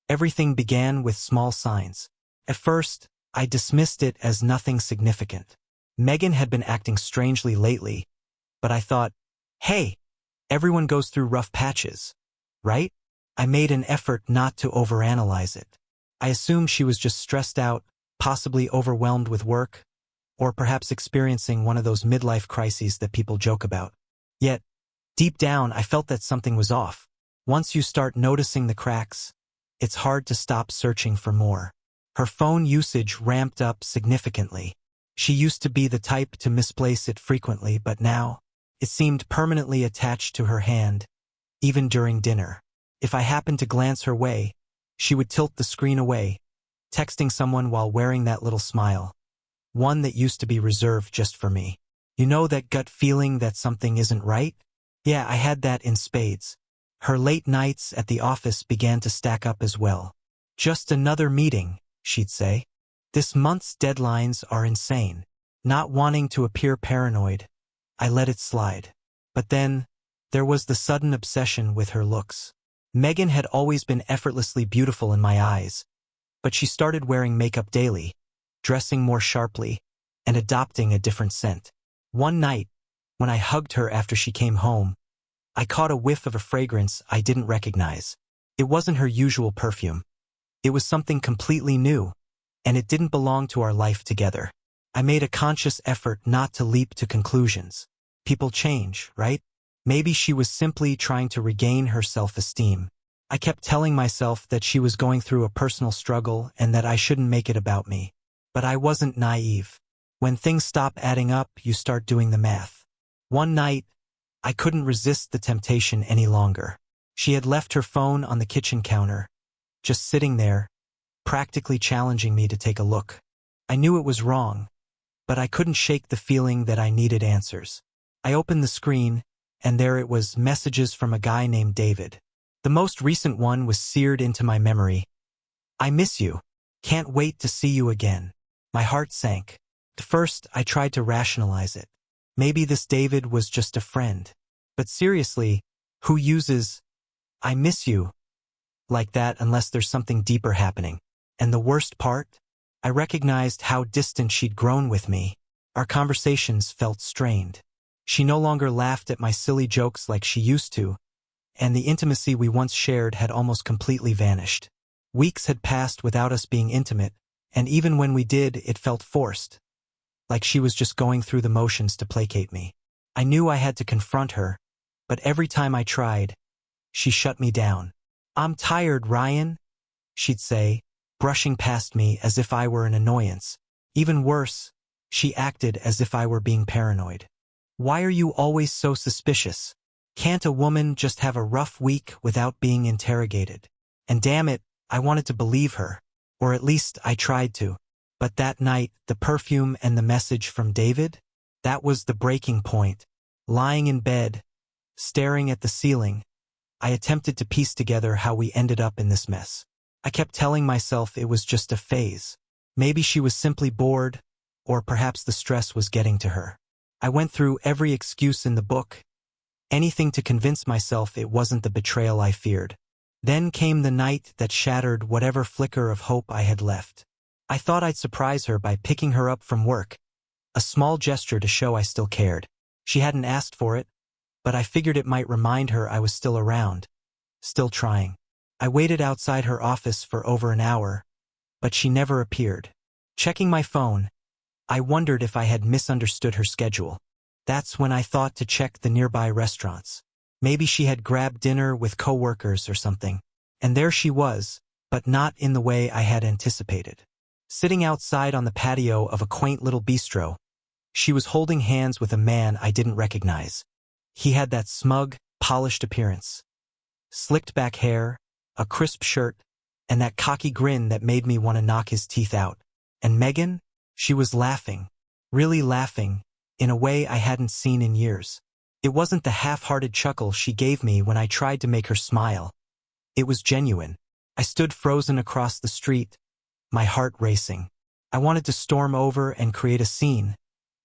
Everything began with small signs. At first, I dismissed it as nothing significant. Megan had been acting strangely lately, but I thought, hey, everyone goes through rough patches, right? I made an effort not to overanalyze it. I assumed she was just stressed out, possibly overwhelmed with work, or perhaps experiencing one of those midlife crises that people joke about. Yet, deep down, I felt that something was off. Once you start noticing the cracks, it's hard to stop searching for more. Her phone usage ramped up significantly. She used to be the type to misplace it frequently, but now, it seemed permanently attached to her hand, even during dinner. If I happened to glance her way, she would tilt the screen away, texting someone while wearing that little smile. One that used to be reserved just for me. You know that gut feeling that something isn't right? Yeah, I had that in spades. Her late nights at the office began to stack up as well. Just another meeting, she'd say. This month's deadlines are insane. Not wanting to appear paranoid, I let it slide. But then, there was the sudden obsession with her looks. Megan had always been effortlessly beautiful in my eyes, but she started wearing makeup daily, dressing more sharply, and adopting a different scent. One night, when I hugged her after she came home, I caught a whiff of a fragrance I didn't recognize. It wasn't her usual perfume. It was something completely new, and it didn't belong to our life together. I made a conscious effort not to leap to conclusions. People change, right? Maybe she was simply trying to regain her self-esteem. I kept telling myself that she was going through a personal struggle and that I shouldn't make it about me. But I wasn't naive. When things stop adding up, you start doing the math. One night, I couldn't resist the temptation any longer. She had left her phone on the kitchen counter, just sitting there, practically challenging me to take a look. I knew it was wrong, but I couldn't shake the feeling that I needed answers. I opened the screen, and there it was, messages from a guy named David. The most recent one was seared into my memory. I miss you. Can't wait to see you again. My heart sank. At first, I tried to rationalize it. Maybe this David was just a friend. But seriously, who uses, I miss you, like that unless there's something deeper happening? And the worst part? I recognized how distant she'd grown with me. Our conversations felt strained. She no longer laughed at my silly jokes like she used to, and the intimacy we once shared had almost completely vanished. Weeks had passed without us being intimate, and even when we did, it felt forced, like she was just going through the motions to placate me. I knew I had to confront her, but every time I tried, she shut me down. I'm tired, Ryan, she'd say, brushing past me as if I were an annoyance. Even worse, she acted as if I were being paranoid. Why are you always so suspicious? Can't a woman just have a rough week without being interrogated? And damn it, I wanted to believe her. Or at least I tried to. But that night, the perfume and the message from David? That was the breaking point. Lying in bed, staring at the ceiling, I attempted to piece together how we ended up in this mess. I kept telling myself it was just a phase. Maybe she was simply bored, or perhaps the stress was getting to her. I went through every excuse in the book, anything to convince myself it wasn't the betrayal I feared. Then came the night that shattered whatever flicker of hope I had left. I thought I'd surprise her by picking her up from work, a small gesture to show I still cared. She hadn't asked for it, but I figured it might remind her I was still around, still trying. I waited outside her office for over an hour, but she never appeared. Checking my phone, I wondered if I had misunderstood her schedule. That's when I thought to check the nearby restaurants. Maybe she had grabbed dinner with coworkers or something. And there she was, but not in the way I had anticipated. Sitting outside on the patio of a quaint little bistro, she was holding hands with a man I didn't recognize. He had that smug, polished appearance. Slicked back hair, a crisp shirt, and that cocky grin that made me want to knock his teeth out. And Megan? She was laughing, really laughing, in a way I hadn't seen in years. It wasn't the half-hearted chuckle she gave me when I tried to make her smile. It was genuine. I stood frozen across the street, my heart racing. I wanted to storm over and create a scene,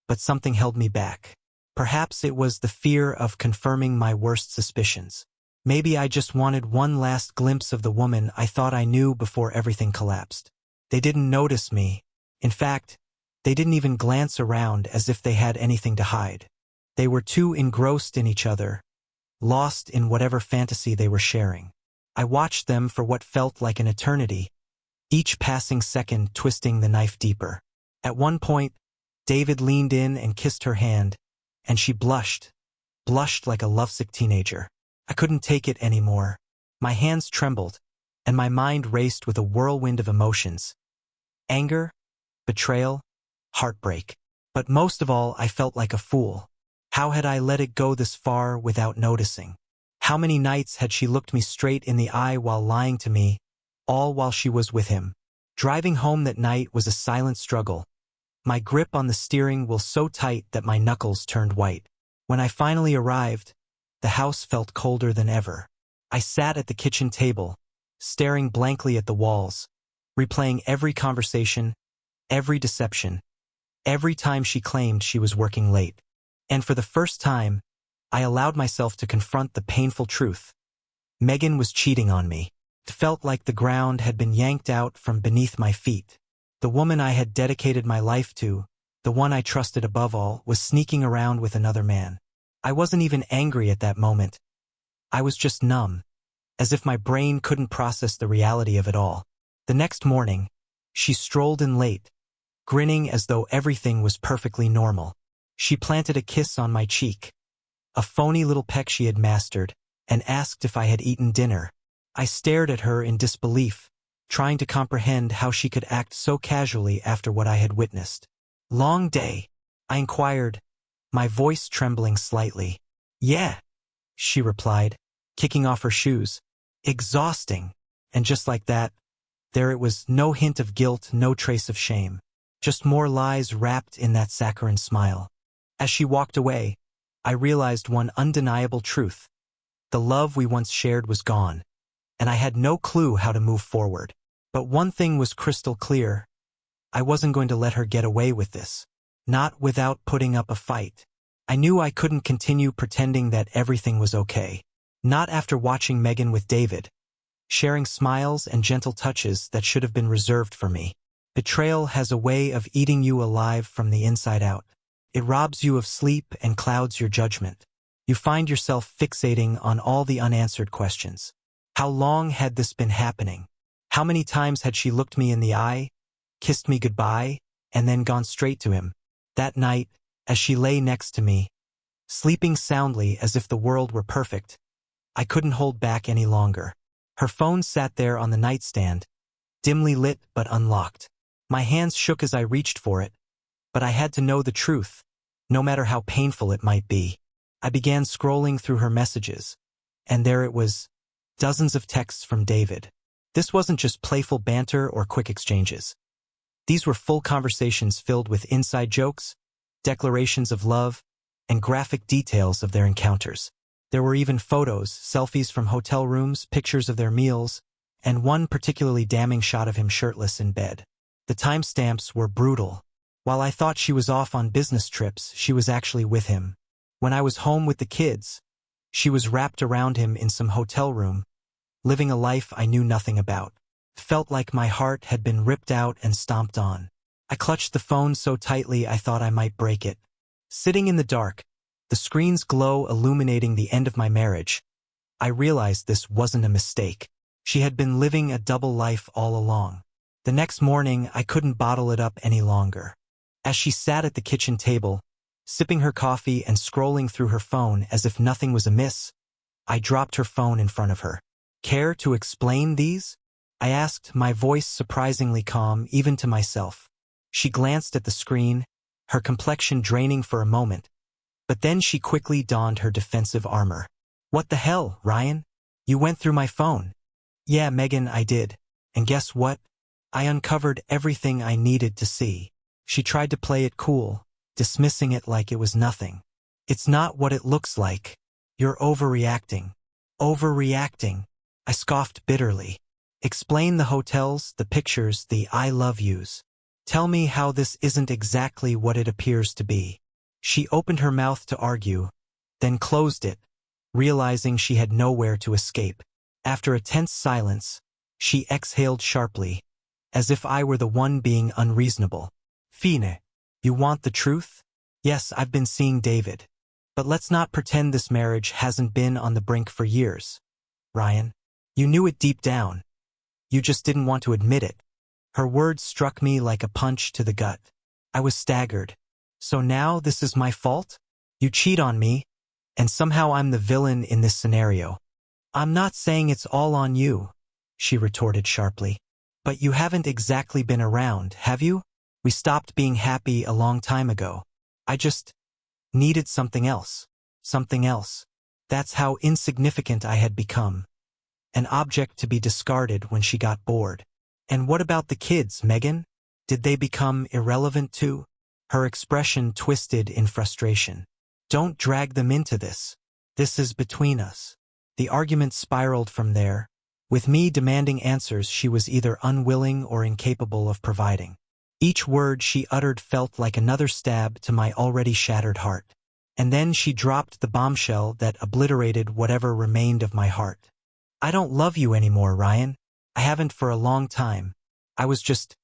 but something held me back. Perhaps it was the fear of confirming my worst suspicions. Maybe I just wanted one last glimpse of the woman I thought I knew before everything collapsed. They didn't notice me. In fact, they didn't even glance around as if they had anything to hide. They were too engrossed in each other, lost in whatever fantasy they were sharing. I watched them for what felt like an eternity, each passing second twisting the knife deeper. At one point, David leaned in and kissed her hand, and she blushed like a lovesick teenager. I couldn't take it anymore. My hands trembled, and my mind raced with a whirlwind of emotions. Anger, betrayal, heartbreak. But most of all, I felt like a fool. How had I let it go this far without noticing? How many nights had she looked me straight in the eye while lying to me, all while she was with him? Driving home that night was a silent struggle, my grip on the steering wheel so tight that my knuckles turned white. When I finally arrived, the house felt colder than ever. I sat at the kitchen table, staring blankly at the walls, replaying every conversation, every deception, every time she claimed she was working late. And for the first time, I allowed myself to confront the painful truth. Megan was cheating on me. It felt like the ground had been yanked out from beneath my feet. The woman I had dedicated my life to, the one I trusted above all, was sneaking around with another man. I wasn't even angry at that moment. I was just numb, as if my brain couldn't process the reality of it all. The next morning, she strolled in late, grinning as though everything was perfectly normal. She planted a kiss on my cheek, a phony little peck she had mastered, and asked if I had eaten dinner. I stared at her in disbelief, trying to comprehend how she could act so casually after what I had witnessed. "Long day?" I inquired, my voice trembling slightly. "Yeah," she replied, kicking off her shoes. "Exhausting." And just like that, there it was, no hint of guilt, no trace of shame. Just more lies wrapped in that saccharine smile. As she walked away, I realized one undeniable truth. The love we once shared was gone, and I had no clue how to move forward. But one thing was crystal clear. I wasn't going to let her get away with this. Not without putting up a fight. I knew I couldn't continue pretending that everything was okay. Not after watching Megan with David, sharing smiles and gentle touches that should have been reserved for me. Betrayal has a way of eating you alive from the inside out. It robs you of sleep and clouds your judgment. You find yourself fixating on all the unanswered questions. How long had this been happening? How many times had she looked me in the eye, kissed me goodbye, and then gone straight to him? That night, as she lay next to me, sleeping soundly as if the world were perfect, I couldn't hold back any longer. Her phone sat there on the nightstand, dimly lit but unlocked. My hands shook as I reached for it, but I had to know the truth, no matter how painful it might be. I began scrolling through her messages, and there it was, dozens of texts from David. This wasn't just playful banter or quick exchanges. These were full conversations filled with inside jokes, declarations of love, and graphic details of their encounters. There were even photos, selfies from hotel rooms, pictures of their meals, and one particularly damning shot of him shirtless in bed. The timestamps were brutal. While I thought she was off on business trips, she was actually with him. When I was home with the kids, she was wrapped around him in some hotel room, living a life I knew nothing about. Felt like my heart had been ripped out and stomped on. I clutched the phone so tightly I thought I might break it. Sitting in the dark, the screen's glow illuminating the end of my marriage, I realized this wasn't a mistake. She had been living a double life all along. The next morning, I couldn't bottle it up any longer. As she sat at the kitchen table, sipping her coffee and scrolling through her phone as if nothing was amiss, I dropped her phone in front of her. "Care to explain these?" I asked, my voice surprisingly calm even to myself. She glanced at the screen, her complexion draining for a moment, but then she quickly donned her defensive armor. "What the hell, Ryan? You went through my phone." "Yeah, Megan, I did. And guess what? I uncovered everything I needed to see." She tried to play it cool, dismissing it like it was nothing. "It's not what it looks like. You're overreacting." "Overreacting?" I scoffed bitterly. "Explain the hotels, the pictures, the I love yous. Tell me how this isn't exactly what it appears to be." She opened her mouth to argue, then closed it, realizing she had nowhere to escape. After a tense silence, she exhaled sharply, as if I were the one being unreasonable. Fine, you want the truth? Yes, I've been seeing David. But let's not pretend this marriage hasn't been on the brink for years. Ryan, you knew it deep down. You just didn't want to admit it. Her words struck me like a punch to the gut. I was staggered. So now this is my fault? You cheat on me, and somehow I'm the villain in this scenario. I'm not saying it's all on you, she retorted sharply. But you haven't exactly been around, have you? We stopped being happy a long time ago. I just needed something else. Something else. That's how insignificant I had become. An object to be discarded when she got bored. And what about the kids, Megan? Did they become irrelevant too? Her expression twisted in frustration. Don't drag them into this. This is between us. The argument spiraled from there, with me demanding answers she was either unwilling or incapable of providing. Each word she uttered felt like another stab to my already shattered heart. And then she dropped the bombshell that obliterated whatever remained of my heart. I don't love you anymore, Ryan. I haven't for a long time. I was just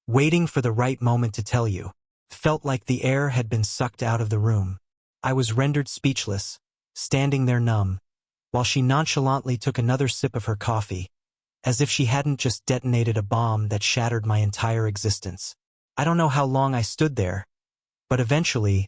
waiting for the right moment to tell you. Felt like the air had been sucked out of the room. I was rendered speechless, standing there numb, while she nonchalantly took another sip of her coffee, as if she hadn't just detonated a bomb that shattered my entire existence. I don't know how long I stood there, but eventually,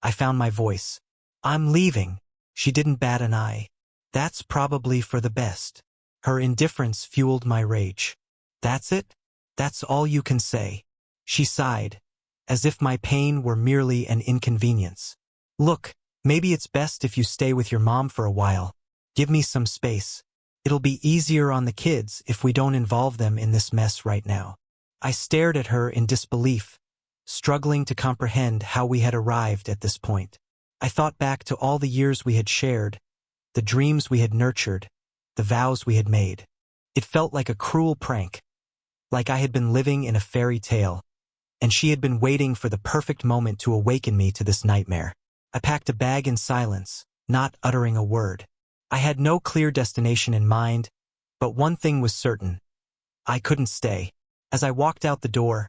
I found my voice. I'm leaving. She didn't bat an eye. That's probably for the best. Her indifference fueled my rage. That's it? That's all you can say? She sighed, as if my pain were merely an inconvenience. Look, maybe it's best if you stay with your mom for a while. Give me some space. It'll be easier on the kids if we don't involve them in this mess right now. I stared at her in disbelief, struggling to comprehend how we had arrived at this point. I thought back to all the years we had shared, the dreams we had nurtured, the vows we had made. It felt like a cruel prank, like I had been living in a fairy tale, and she had been waiting for the perfect moment to awaken me to this nightmare. I packed a bag in silence, not uttering a word. I had no clear destination in mind, but one thing was certain. I couldn't stay. As I walked out the door,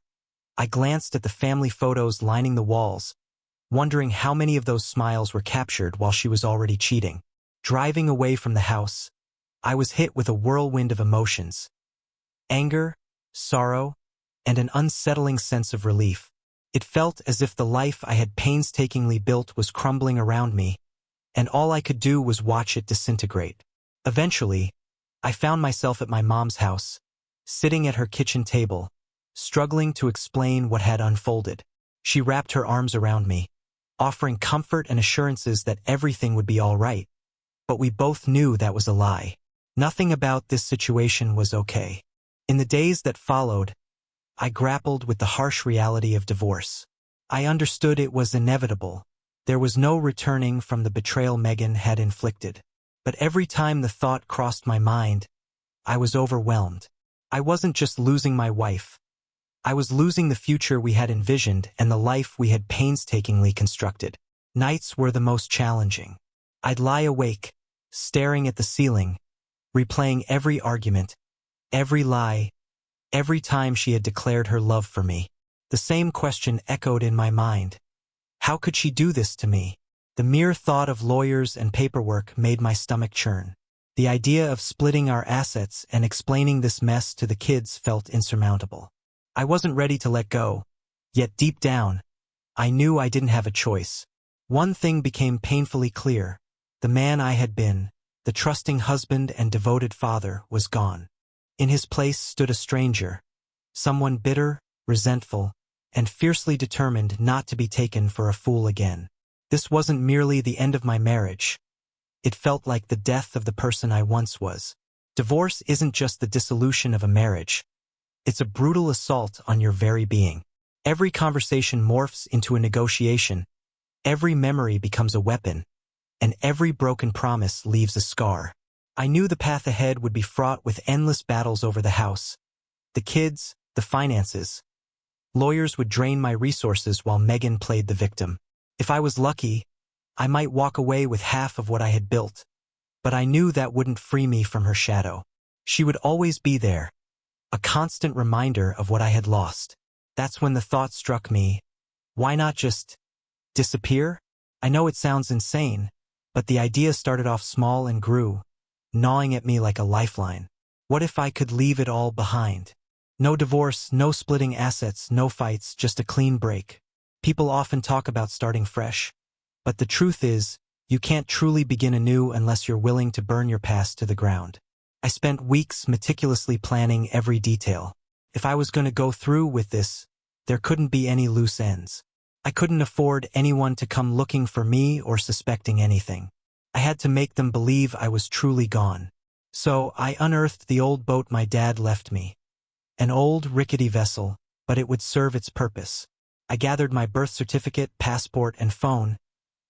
I glanced at the family photos lining the walls, wondering how many of those smiles were captured while she was already cheating. Driving away from the house, I was hit with a whirlwind of emotions. Anger, sorrow, and an unsettling sense of relief. It felt as if the life I had painstakingly built was crumbling around me, and all I could do was watch it disintegrate. Eventually, I found myself at my mom's house, sitting at her kitchen table, struggling to explain what had unfolded. She wrapped her arms around me, offering comfort and assurances that everything would be all right. But we both knew that was a lie. Nothing about this situation was okay. In the days that followed, I grappled with the harsh reality of divorce. I understood it was inevitable. There was no returning from the betrayal Megan had inflicted. But every time the thought crossed my mind, I was overwhelmed. I wasn't just losing my wife. I was losing the future we had envisioned and the life we had painstakingly constructed. Nights were the most challenging. I'd lie awake, staring at the ceiling, replaying every argument, every lie, every time she had declared her love for me. The same question echoed in my mind. How could she do this to me? The mere thought of lawyers and paperwork made my stomach churn. The idea of splitting our assets and explaining this mess to the kids felt insurmountable. I wasn't ready to let go, yet deep down, I knew I didn't have a choice. One thing became painfully clear. The man I had been, the trusting husband and devoted father, was gone. In his place stood a stranger, someone bitter, resentful, and fiercely determined not to be taken for a fool again. This wasn't merely the end of my marriage. It felt like the death of the person I once was. Divorce isn't just the dissolution of a marriage. It's a brutal assault on your very being. Every conversation morphs into a negotiation, every memory becomes a weapon, and every broken promise leaves a scar. I knew the path ahead would be fraught with endless battles over the house, the kids, the finances. Lawyers would drain my resources while Megan played the victim. If I was lucky, I might walk away with half of what I had built, But I knew that wouldn't free me from her shadow. She would always be there, a constant reminder of what I had lost. That's when the thought struck me, why not just disappear? I know it sounds insane, but the idea started off small and grew, gnawing at me like a lifeline. What if I could leave it all behind? No divorce, no splitting assets, no fights, just a clean break. People often talk about starting fresh, but the truth is, you can't truly begin anew unless you're willing to burn your past to the ground. I spent weeks meticulously planning every detail. If I was going to go through with this, there couldn't be any loose ends. I couldn't afford anyone to come looking for me or suspecting anything. I had to make them believe I was truly gone. So I unearthed the old boat my dad left me. An old, rickety vessel, but it would serve its purpose. I gathered my birth certificate, passport, and phone,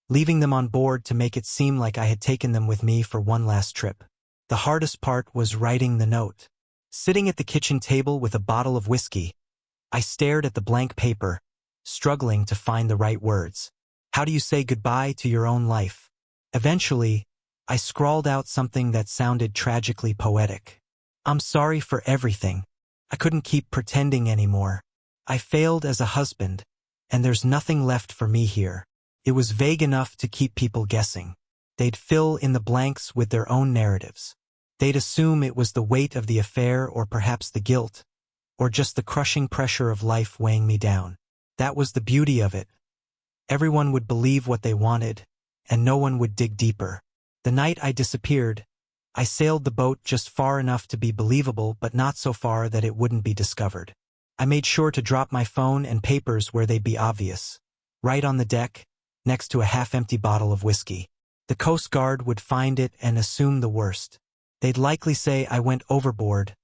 leaving them on board to make it seem like I had taken them with me for one last trip. The hardest part was writing the note. Sitting at the kitchen table with a bottle of whiskey, I stared at the blank paper, struggling to find the right words. How do you say goodbye to your own life? Eventually, I scrawled out something that sounded tragically poetic. I'm sorry for everything. I couldn't keep pretending anymore. I failed as a husband, and there's nothing left for me here. It was vague enough to keep people guessing. They'd fill in the blanks with their own narratives. They'd assume it was the weight of the affair or perhaps the guilt, or just the crushing pressure of life weighing me down. That was the beauty of it. Everyone would believe what they wanted, and no one would dig deeper. The night I disappeared, I sailed the boat just far enough to be believable but not so far that it wouldn't be discovered. I made sure to drop my phone and papers where they'd be obvious, right on the deck, next to a half-empty bottle of whiskey. The Coast Guard would find it and assume the worst. They'd likely say I went overboard,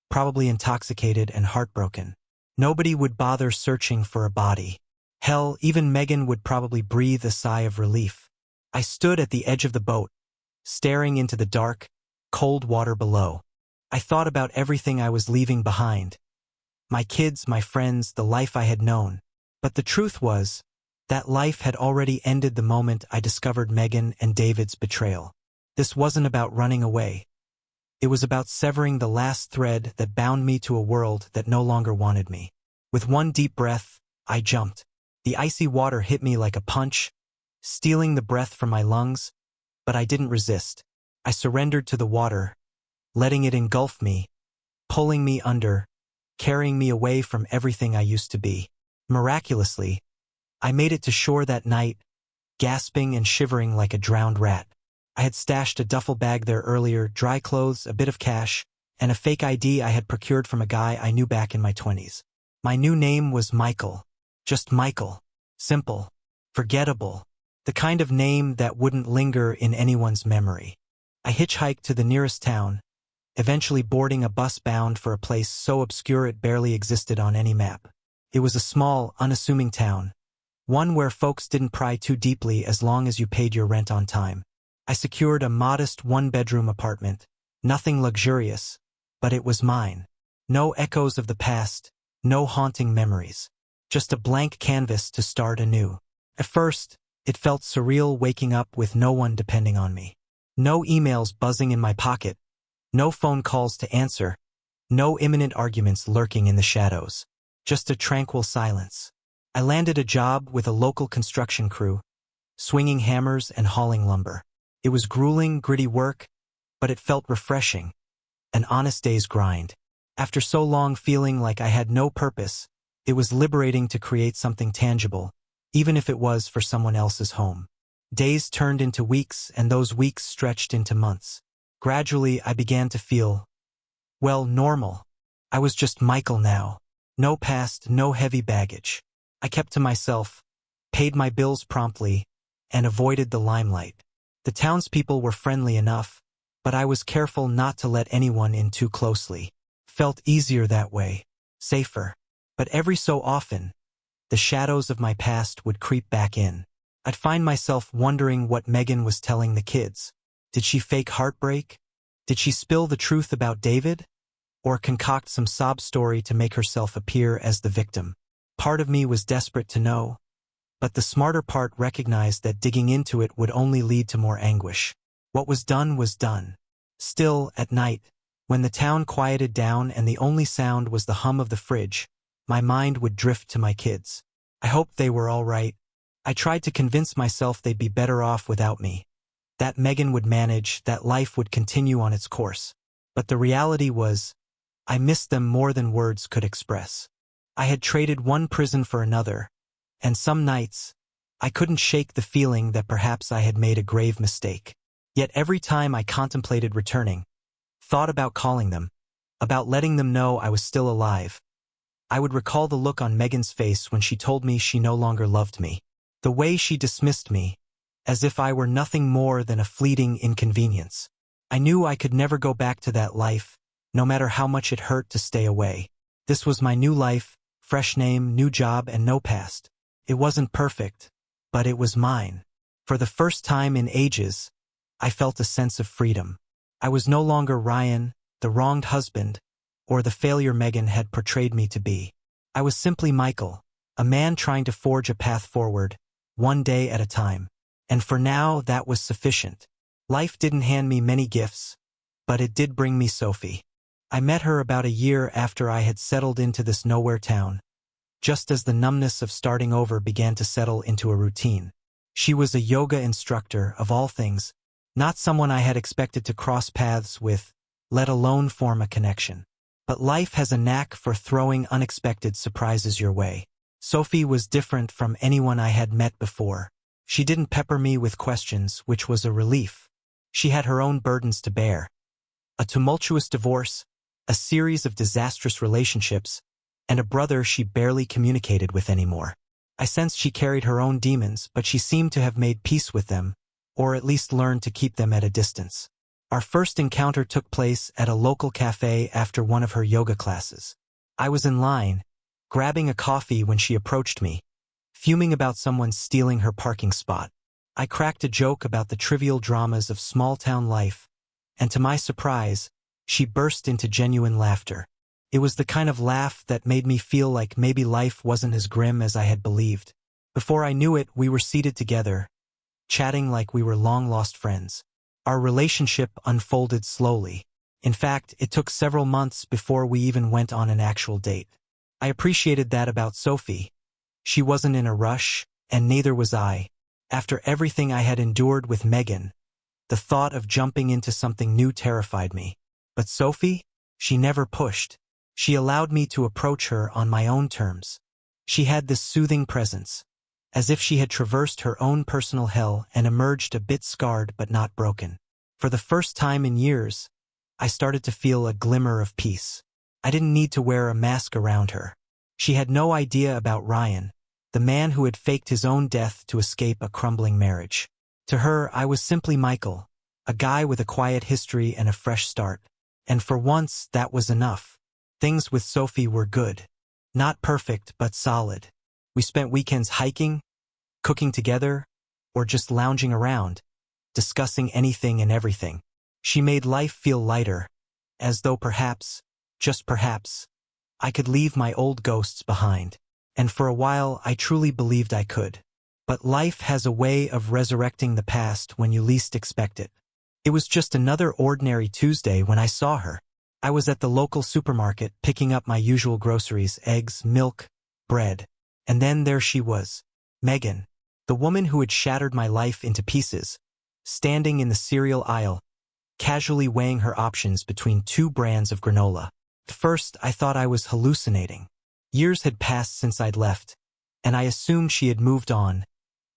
probably intoxicated and heartbroken. Nobody would bother searching for a body. Hell, even Megan would probably breathe a sigh of relief. I stood at the edge of the boat, staring into the dark, cold water below. I thought about everything I was leaving behind. My kids, my friends, the life I had known. But the truth was, that life had already ended the moment I discovered Megan and David's betrayal. This wasn't about running away. It was about severing the last thread that bound me to a world that no longer wanted me. With one deep breath, I jumped. The icy water hit me like a punch, stealing the breath from my lungs, but I didn't resist. I surrendered to the water, letting it engulf me, pulling me under, carrying me away from everything I used to be. Miraculously, I made it to shore that night, gasping and shivering like a drowned rat. I had stashed a duffel bag there earlier, dry clothes, a bit of cash, and a fake ID I had procured from a guy I knew back in my 20s. My new name was Michael. Just Michael. Simple. Forgettable. The kind of name that wouldn't linger in anyone's memory. I hitchhiked to the nearest town, eventually boarding a bus bound for a place so obscure it barely existed on any map. It was a small, unassuming town, one where folks didn't pry too deeply as long as you paid your rent on time. I secured a modest one-bedroom apartment, nothing luxurious, but it was mine. No echoes of the past, no haunting memories. Just a blank canvas to start anew. At first, it felt surreal waking up with no one depending on me. No emails buzzing in my pocket, no phone calls to answer, no imminent arguments lurking in the shadows. Just a tranquil silence. I landed a job with a local construction crew, swinging hammers and hauling lumber. It was grueling, gritty work, but it felt refreshing. An honest day's grind. After so long feeling like I had no purpose, it was liberating to create something tangible, even if it was for someone else's home. Days turned into weeks, and those weeks stretched into months. Gradually, I began to feel, well, normal. I was just Michael now. No past, no heavy baggage. I kept to myself, paid my bills promptly, and avoided the limelight. The townspeople were friendly enough, but I was careful not to let anyone in too closely. Felt easier that way, safer. But every so often, the shadows of my past would creep back in. I'd find myself wondering what Megan was telling the kids. Did she fake heartbreak? Did she spill the truth about David? Or concoct some sob story to make herself appear as the victim? Part of me was desperate to know, but the smarter part recognized that digging into it would only lead to more anguish. What was done was done. Still, at night, when the town quieted down and the only sound was the hum of the fridge, my mind would drift to my kids. I hoped they were all right. I tried to convince myself they'd be better off without me. That Megan would manage, that life would continue on its course. But the reality was, I missed them more than words could express. I had traded one prison for another, and some nights, I couldn't shake the feeling that perhaps I had made a grave mistake. Yet every time I contemplated returning, thought about calling them, about letting them know I was still alive, I would recall the look on Megan's face when she told me she no longer loved me. The way she dismissed me, as if I were nothing more than a fleeting inconvenience. I knew I could never go back to that life, no matter how much it hurt to stay away. This was my new life, fresh name, new job, and no past. It wasn't perfect, but it was mine. For the first time in ages, I felt a sense of freedom. I was no longer Ryan, the wronged husband, or the failure Megan had portrayed me to be. I was simply Michael, a man trying to forge a path forward, one day at a time. And for now, that was sufficient. Life didn't hand me many gifts, but it did bring me Sophie. I met her about a year after I had settled into this nowhere town, just as the numbness of starting over began to settle into a routine. She was a yoga instructor, of all things, not someone I had expected to cross paths with, let alone form a connection. But life has a knack for throwing unexpected surprises your way. Sophie was different from anyone I had met before. She didn't pepper me with questions, which was a relief. She had her own burdens to bear. A tumultuous divorce, a series of disastrous relationships, and a brother she barely communicated with anymore. I sensed she carried her own demons, but she seemed to have made peace with them, or at least learned to keep them at a distance. Our first encounter took place at a local cafe after one of her yoga classes. I was in line, grabbing a coffee when she approached me, fuming about someone stealing her parking spot. I cracked a joke about the trivial dramas of small-town life, and to my surprise, she burst into genuine laughter. It was the kind of laugh that made me feel like maybe life wasn't as grim as I had believed. Before I knew it, we were seated together, chatting like we were long-lost friends. Our relationship unfolded slowly. In fact, it took several months before we even went on an actual date. I appreciated that about Sophie. She wasn't in a rush, and neither was I. After everything I had endured with Megan, the thought of jumping into something new terrified me. But Sophie? She never pushed. She allowed me to approach her on my own terms. She had this soothing presence, as if she had traversed her own personal hell and emerged a bit scarred but not broken. For the first time in years, I started to feel a glimmer of peace. I didn't need to wear a mask around her. She had no idea about Ryan, the man who had faked his own death to escape a crumbling marriage. To her, I was simply Michael, a guy with a quiet history and a fresh start. And for once, that was enough. Things with Sophie were good. Not perfect, but solid. We spent weekends hiking, cooking together, or just lounging around, discussing anything and everything. She made life feel lighter, as though perhaps, just perhaps, I could leave my old ghosts behind. And for a while, I truly believed I could. But life has a way of resurrecting the past when you least expect it. It was just another ordinary Tuesday when I saw her. I was at the local supermarket picking up my usual groceries, eggs, milk, bread. And then there she was, Megan, the woman who had shattered my life into pieces, standing in the cereal aisle, casually weighing her options between two brands of granola. At first, I thought I was hallucinating. Years had passed since I'd left, and I assumed she had moved on,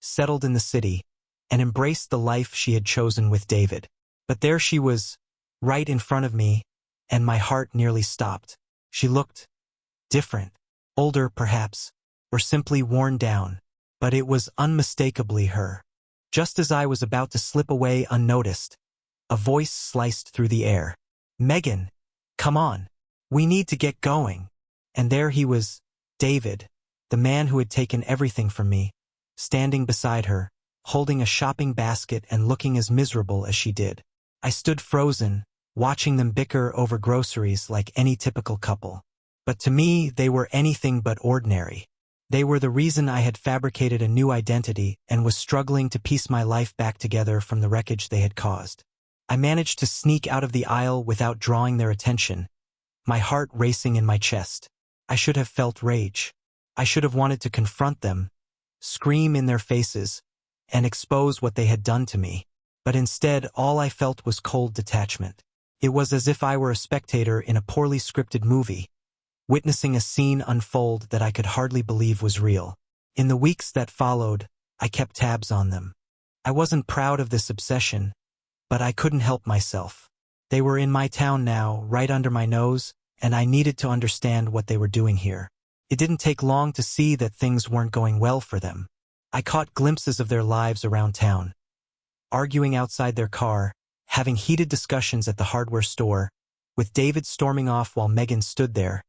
settled in the city, and embraced the life she had chosen with David. But there she was, right in front of me, and my heart nearly stopped. She looked different, older perhaps, or simply worn down, but it was unmistakably her. Just as I was about to slip away unnoticed, a voice sliced through the air. "Megan, come on. We need to get going." And there he was, David, the man who had taken everything from me, standing beside her, holding a shopping basket and looking as miserable as she did. I stood frozen, watching them bicker over groceries like any typical couple. But to me, they were anything but ordinary. They were the reason I had fabricated a new identity and was struggling to piece my life back together from the wreckage they had caused. I managed to sneak out of the aisle without drawing their attention, my heart racing in my chest. I should have felt rage. I should have wanted to confront them, scream in their faces, and expose what they had done to me. But instead, all I felt was cold detachment. It was as if I were a spectator in a poorly scripted movie, witnessing a scene unfold that I could hardly believe was real. In the weeks that followed, I kept tabs on them. I wasn't proud of this obsession, but I couldn't help myself. They were in my town now, right under my nose, and I needed to understand what they were doing here. It didn't take long to see that things weren't going well for them. I caught glimpses of their lives around town, arguing outside their car, having heated discussions at the hardware store, with David storming off while Megan stood there,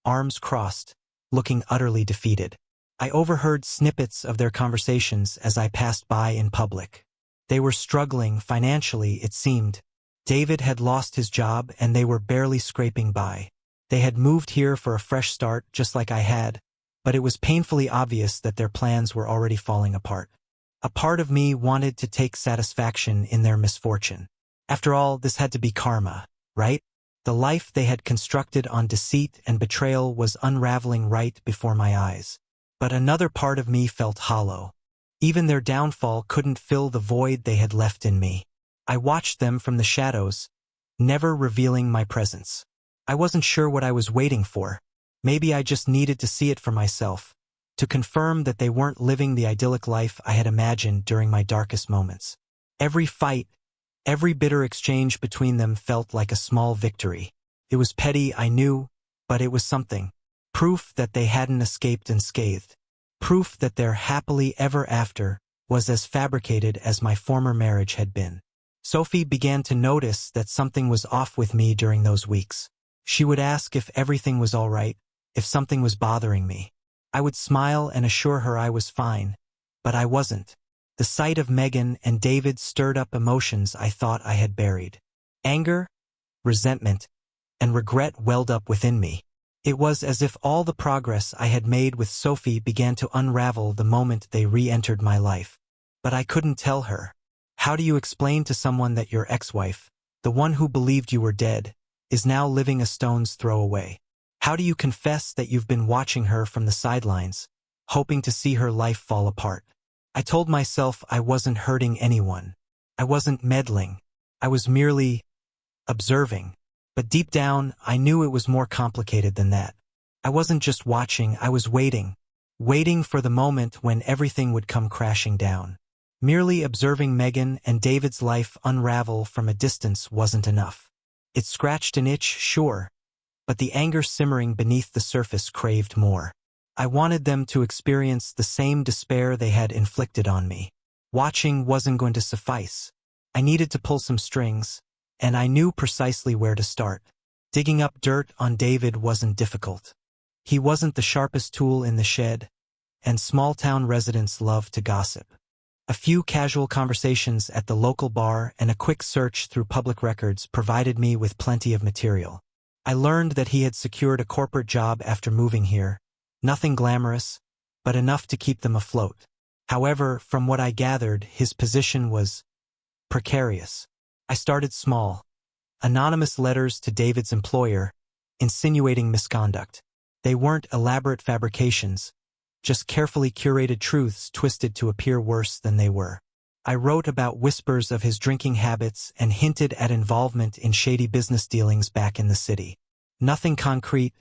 arms crossed, looking utterly defeated. I overheard snippets of their conversations as I passed by in public. They were struggling financially, it seemed. David had lost his job and they were barely scraping by. They had moved here for a fresh start, just like I had, but it was painfully obvious that their plans were already falling apart. A part of me wanted to take satisfaction in their misfortune. After all, this had to be karma, right? The life they had constructed on deceit and betrayal was unraveling right before my eyes. But another part of me felt hollow. Even their downfall couldn't fill the void they had left in me. I watched them from the shadows, never revealing my presence. I wasn't sure what I was waiting for. Maybe I just needed to see it for myself, to confirm that they weren't living the idyllic life I had imagined during my darkest moments. Every fight, every bitter exchange between them felt like a small victory. It was petty, I knew, but it was something. Proof that they hadn't escaped unscathed. Proof that their happily ever after was as fabricated as my former marriage had been. Sophie began to notice that something was off with me during those weeks. She would ask if everything was all right, if something was bothering me. I would smile and assure her I was fine, but I wasn't. The sight of Megan and David stirred up emotions I thought I had buried. Anger, resentment, and regret welled up within me. It was as if all the progress I had made with Sophie began to unravel the moment they re-entered my life. But I couldn't tell her. How do you explain to someone that your ex-wife, the one who believed you were dead, is now living a stone's throw away? How do you confess that you've been watching her from the sidelines, hoping to see her life fall apart? I told myself I wasn't hurting anyone. I wasn't meddling. I was merely observing. But deep down, I knew it was more complicated than that. I wasn't just watching, I was waiting. Waiting for the moment when everything would come crashing down. Merely observing Megan and David's life unravel from a distance wasn't enough. It scratched an itch, sure, but the anger simmering beneath the surface craved more. I wanted them to experience the same despair they had inflicted on me. Watching wasn't going to suffice. I needed to pull some strings, and I knew precisely where to start. Digging up dirt on David wasn't difficult. He wasn't the sharpest tool in the shed, and small-town residents loved to gossip. A few casual conversations at the local bar and a quick search through public records provided me with plenty of material. I learned that he had secured a corporate job after moving here. Nothing glamorous, but enough to keep them afloat. However, from what I gathered, his position was precarious. I started small. Anonymous letters to David's employer, insinuating misconduct. They weren't elaborate fabrications, just carefully curated truths twisted to appear worse than they were. I wrote about whispers of his drinking habits and hinted at involvement in shady business dealings back in the city. Nothing concrete,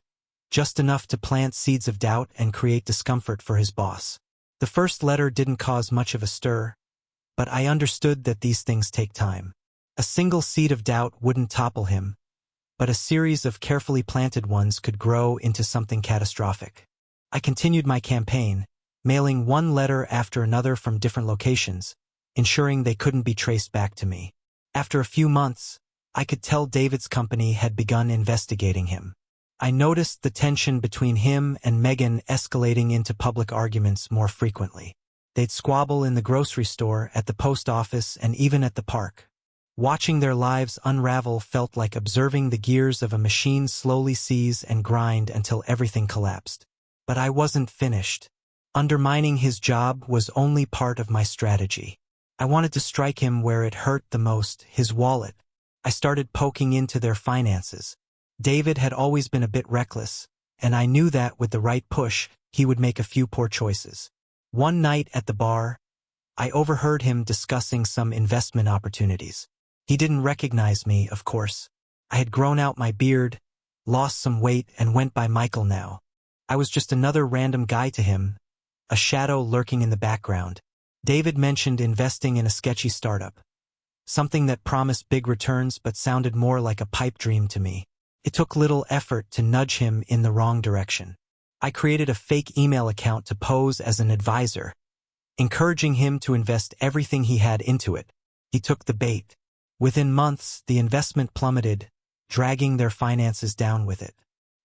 just enough to plant seeds of doubt and create discomfort for his boss. The first letter didn't cause much of a stir, but I understood that these things take time. A single seed of doubt wouldn't topple him, but a series of carefully planted ones could grow into something catastrophic. I continued my campaign, mailing one letter after another from different locations, ensuring they couldn't be traced back to me. After a few months, I could tell David's company had begun investigating him. I noticed the tension between him and Megan escalating into public arguments more frequently. They'd squabble in the grocery store, at the post office, and even at the park. Watching their lives unravel felt like observing the gears of a machine slowly seize and grind until everything collapsed. But I wasn't finished. Undermining his job was only part of my strategy. I wanted to strike him where it hurt the most, his wallet. I started poking into their finances. David had always been a bit reckless, and I knew that with the right push, he would make a few poor choices. One night at the bar, I overheard him discussing some investment opportunities. He didn't recognize me, of course. I had grown out my beard, lost some weight, and went by Michael now. I was just another random guy to him, a shadow lurking in the background. David mentioned investing in a sketchy startup. Something that promised big returns but sounded more like a pipe dream to me. It took little effort to nudge him in the wrong direction. I created a fake email account to pose as an advisor, encouraging him to invest everything he had into it. He took the bait. Within months, the investment plummeted, dragging their finances down with it.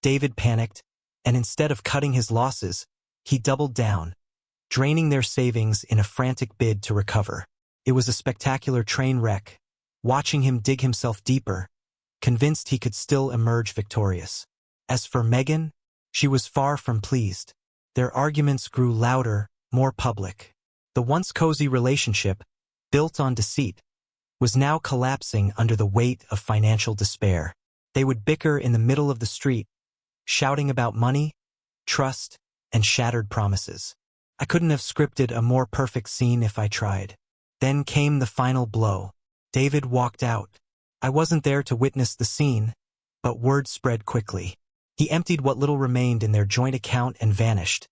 David panicked, and instead of cutting his losses, he doubled down, draining their savings in a frantic bid to recover. It was a spectacular train wreck, watching him dig himself deeper, convinced he could still emerge victorious. As for Megan, she was far from pleased. Their arguments grew louder, more public. The once cozy relationship, built on deceit, was now collapsing under the weight of financial despair. They would bicker in the middle of the street, shouting about money, trust, and shattered promises. I couldn't have scripted a more perfect scene if I tried. Then came the final blow. David walked out. I wasn't there to witness the scene, but word spread quickly. He emptied what little remained in their joint account and vanished,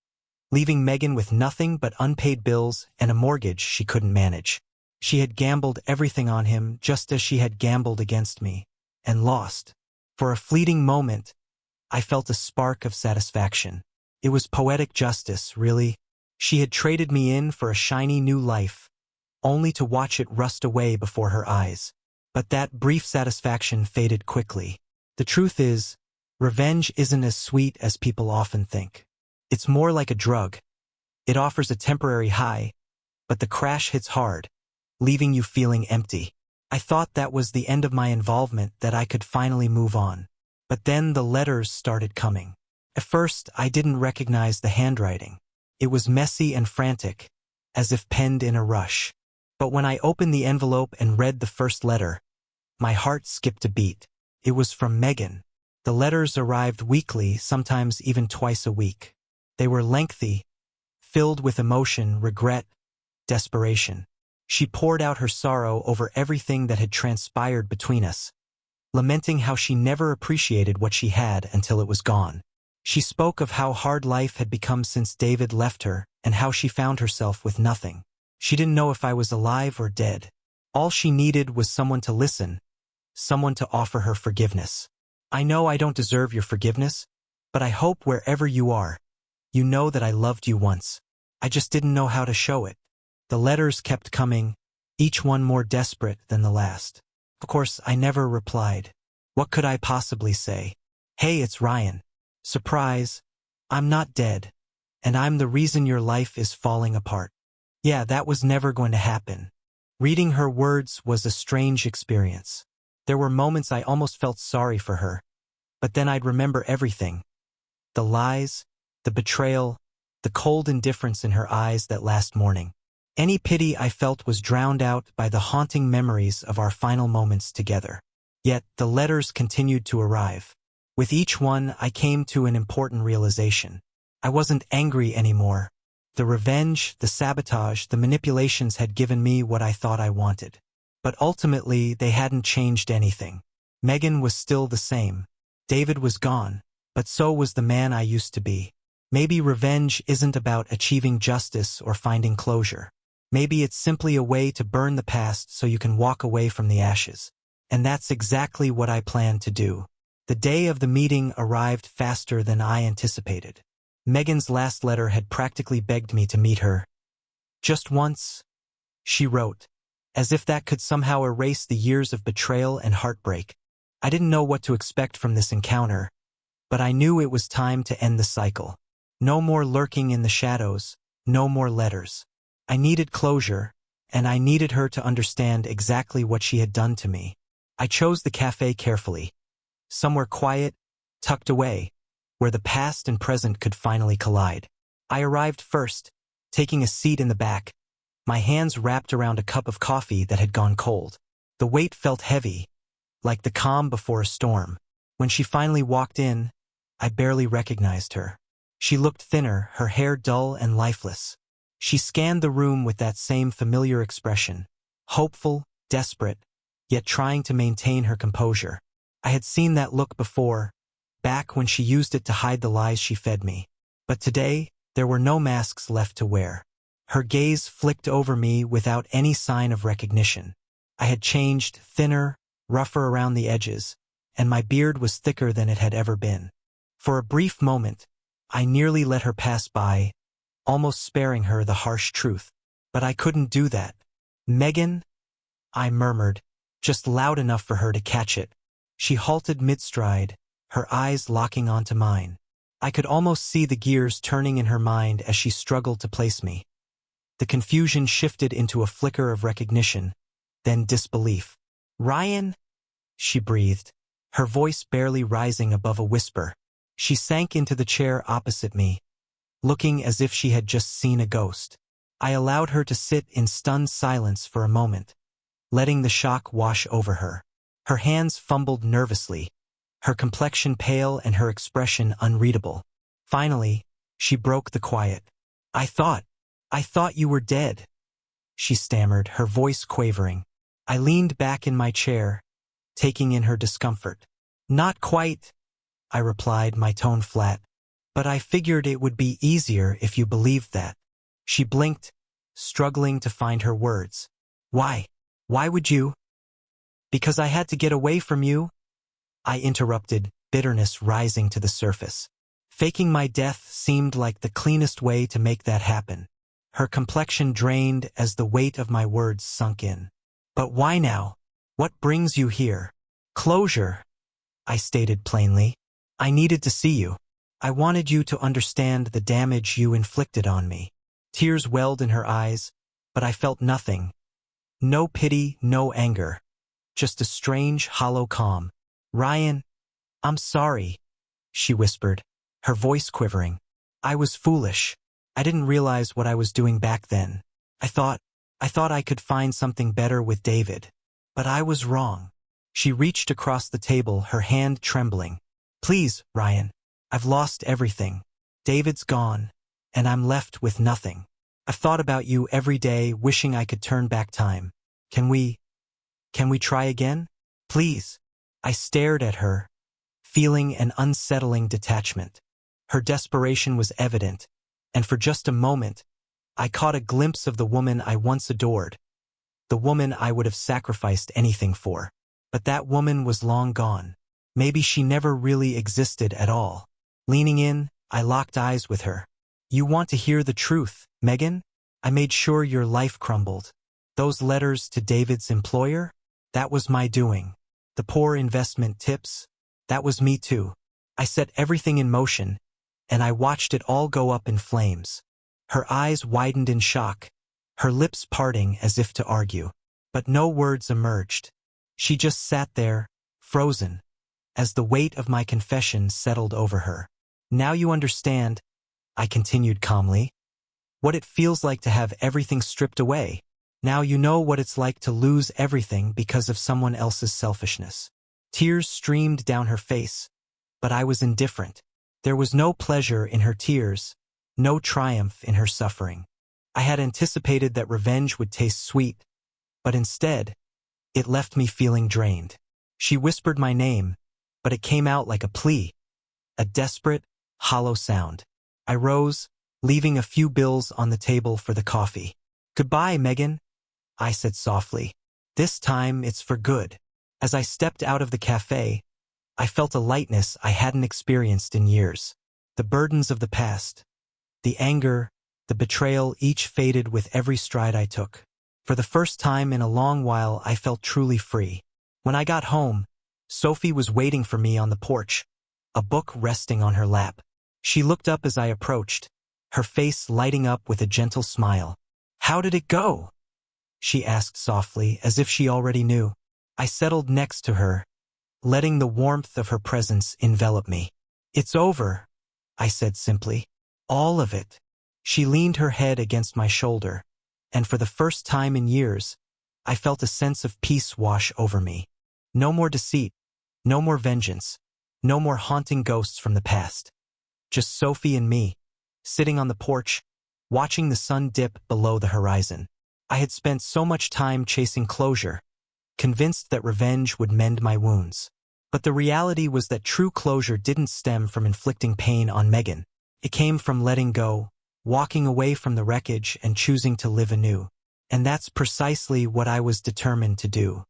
leaving Megan with nothing but unpaid bills and a mortgage she couldn't manage. She had gambled everything on him just as she had gambled against me, and lost. For a fleeting moment, I felt a spark of satisfaction. It was poetic justice, really. She had traded me in for a shiny new life, only to watch it rust away before her eyes. But that brief satisfaction faded quickly. The truth is, revenge isn't as sweet as people often think. It's more like a drug. It offers a temporary high, but the crash hits hard, leaving you feeling empty. I thought that was the end of my involvement, that I could finally move on. But then the letters started coming. At first, I didn't recognize the handwriting. It was messy and frantic, as if penned in a rush. But when I opened the envelope and read the first letter, my heart skipped a beat. It was from Megan. The letters arrived weekly, sometimes even twice a week. They were lengthy, filled with emotion, regret, desperation. She poured out her sorrow over everything that had transpired between us, lamenting how she never appreciated what she had until it was gone. She spoke of how hard life had become since David left her, and how she found herself with nothing. She didn't know if I was alive or dead. All she needed was someone to listen, someone to offer her forgiveness. I know I don't deserve your forgiveness, but I hope wherever you are, you know that I loved you once. I just didn't know how to show it. The letters kept coming, each one more desperate than the last. Of course, I never replied. What could I possibly say? Hey, it's Ryan. Surprise, I'm not dead, and I'm the reason your life is falling apart. Yeah, that was never going to happen. Reading her words was a strange experience. There were moments I almost felt sorry for her, but then I'd remember everything. The lies, the betrayal, the cold indifference in her eyes that last morning. Any pity I felt was drowned out by the haunting memories of our final moments together. Yet the letters continued to arrive. With each one, I came to an important realization. I wasn't angry anymore. The revenge, the sabotage, the manipulations had given me what I thought I wanted. But ultimately, they hadn't changed anything. Megan was still the same. David was gone, but so was the man I used to be. Maybe revenge isn't about achieving justice or finding closure. Maybe it's simply a way to burn the past so you can walk away from the ashes. And that's exactly what I planned to do. The day of the meeting arrived faster than I anticipated. Megan's last letter had practically begged me to meet her. Just once, she wrote, as if that could somehow erase the years of betrayal and heartbreak. I didn't know what to expect from this encounter, but I knew it was time to end the cycle. No more lurking in the shadows, no more letters. I needed closure, and I needed her to understand exactly what she had done to me. I chose the cafe carefully, somewhere quiet, tucked away, where the past and present could finally collide. I arrived first, taking a seat in the back, my hands wrapped around a cup of coffee that had gone cold. The weight felt heavy, like the calm before a storm. When she finally walked in, I barely recognized her. She looked thinner, her hair dull and lifeless. She scanned the room with that same familiar expression, hopeful, desperate, yet trying to maintain her composure. I had seen that look before, back when she used it to hide the lies she fed me. But today, there were no masks left to wear. Her gaze flicked over me without any sign of recognition. I had changed, thinner, rougher around the edges, and my beard was thicker than it had ever been. For a brief moment, I nearly let her pass by, almost sparing her the harsh truth. But I couldn't do that. "Megan," I murmured, just loud enough for her to catch it. She halted mid-stride, her eyes locking onto mine. I could almost see the gears turning in her mind as she struggled to place me. The confusion shifted into a flicker of recognition, then disbelief. "Ryan?" she breathed, her voice barely rising above a whisper. She sank into the chair opposite me, looking as if she had just seen a ghost. I allowed her to sit in stunned silence for a moment, letting the shock wash over her. Her hands fumbled nervously, her complexion pale and her expression unreadable. Finally, she broke the quiet. I thought you were dead," she stammered, her voice quavering. I leaned back in my chair, taking in her discomfort. "Not quite," I replied, my tone flat. "But I figured it would be easier if you believed that." She blinked, struggling to find her words. "Why? Why would you?" "Because I had to get away from you," I interrupted, bitterness rising to the surface. Faking my death seemed like the cleanest way to make that happen. Her complexion drained as the weight of my words sunk in. "But why now? What brings you here?" "Closure," I stated plainly. "I needed to see you. I wanted you to understand the damage you inflicted on me." Tears welled in her eyes, but I felt nothing. No pity, no anger. Just a strange, hollow calm. "Ryan, I'm sorry," she whispered, her voice quivering. "I was foolish. I didn't realize what I was doing back then. I thought I could find something better with David. But I was wrong." She reached across the table, her hand trembling. "Please, Ryan, I've lost everything. David's gone, and I'm left with nothing. I've thought about you every day, wishing I could turn back time. Can we try again? Please." I stared at her, feeling an unsettling detachment. Her desperation was evident, and for just a moment, I caught a glimpse of the woman I once adored, the woman I would have sacrificed anything for. But that woman was long gone. Maybe she never really existed at all. Leaning in, I locked eyes with her. "You want to hear the truth, Megan? I made sure your life crumbled. Those letters to David's employer? That was my doing. The poor investment tips? That was me too. I set everything in motion, and I watched it all go up in flames." Her eyes widened in shock, her lips parting as if to argue. But no words emerged. She just sat there, frozen, as the weight of my confession settled over her. "Now you understand," I continued calmly, "what it feels like to have everything stripped away. Now you know what it's like to lose everything because of someone else's selfishness." Tears streamed down her face, but I was indifferent. There was no pleasure in her tears, no triumph in her suffering. I had anticipated that revenge would taste sweet, but instead, it left me feeling drained. She whispered my name, but it came out like a plea, a desperate, hollow sound. I rose, leaving a few bills on the table for the coffee. "Goodbye, Megan," I said softly. "This time it's for good." As I stepped out of the cafe, I felt a lightness I hadn't experienced in years. The burdens of the past, the anger, the betrayal, each faded with every stride I took. For the first time in a long while, I felt truly free. When I got home, Sophie was waiting for me on the porch, a book resting on her lap. She looked up as I approached, her face lighting up with a gentle smile. "How did it go?" she asked softly, as if she already knew. I settled next to her, letting the warmth of her presence envelop me. "It's over," I said simply. "All of it." She leaned her head against my shoulder, and for the first time in years, I felt a sense of peace wash over me. No more deceit, no more vengeance, no more haunting ghosts from the past. Just Sophie and me, sitting on the porch, watching the sun dip below the horizon. I had spent so much time chasing closure, convinced that revenge would mend my wounds. But the reality was that true closure didn't stem from inflicting pain on Megan. It came from letting go, walking away from the wreckage and choosing to live anew. And that's precisely what I was determined to do.